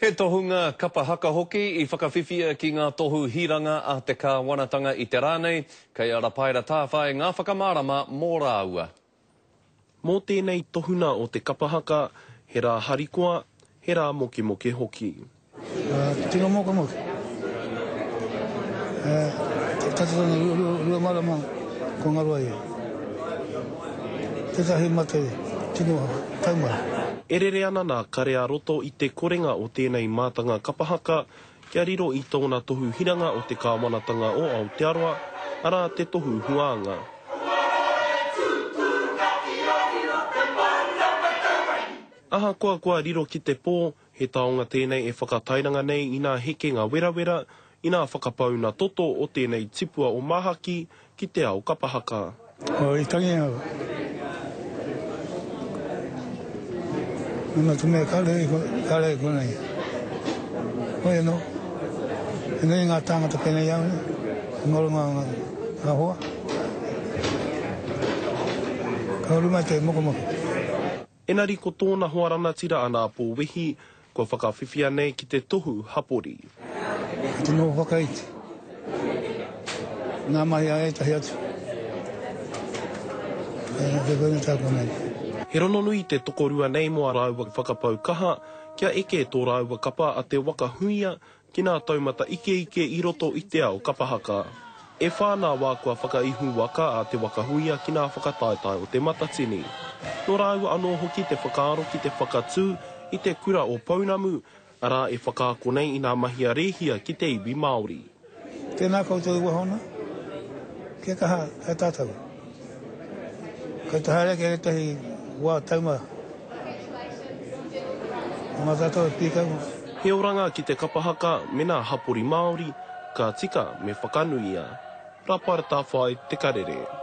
He tohunga kapa haka hoki I whakawhiwhia ki ngā tohu hiranga a te kāwanatanga I te rānei, kei ara paira tāwhai ngā whakamārama mō rāua. Mō tēnei tohuna o te kapa haka, he rā harikoa, he rā moki moki hoki. Tino moka moki. Tatatana rua marama ko ngarua ia. Te tahi mate, tino taumara. Erere ana nā karea roto I te korenga o tēnei mātanga kapahaka, kia riro I tōna tohu hiranga o te kāwanatanga o Aotearoa, arā te tohu huanga. Aha koa riro ki te pō, he taonga tēnei e whakatairanga nei I nā heke ngā werawera, I nā whakapau nā toto o tēnei tipua o mahaki ki te ao kapahaka. I tangi hau. Nā tume kare konei. Hoi no. E nei ngā tāngata penei au ni. Ngoro ngā hoa. Ka uru mai te moko moko. Enari ko tōna hoarana tira ana pō wehi, ko whakawhiwhia nei ki te tohu hapori. Te no whakaiti. Nā mahi a e tahi atu. Te kone tā konei. He rono nui te tokorua nei moa rāua whakapau kaha, kia eke tō rāua kapa a te waka huia ki nā taumata ike I roto I te ao kapahaka. E whānā wā kua whakaihu waka a te waka huia ki nā whakataetai o te matatini. Nō rāua anō hoki te whakaaro ki te whakatū I te kura o Pounamu, arā e whakaako nei I nā mahia rehia ki te iwi Māori. Tēnā koutou wahona, kia kaha e tātou. Kai te haere ke tahi wā tauma. Mā tātou e pīkau. He oranga ki te kapahaka me nā hapori Māori, ka tika me whakanuia. Rapara tā whai te karere.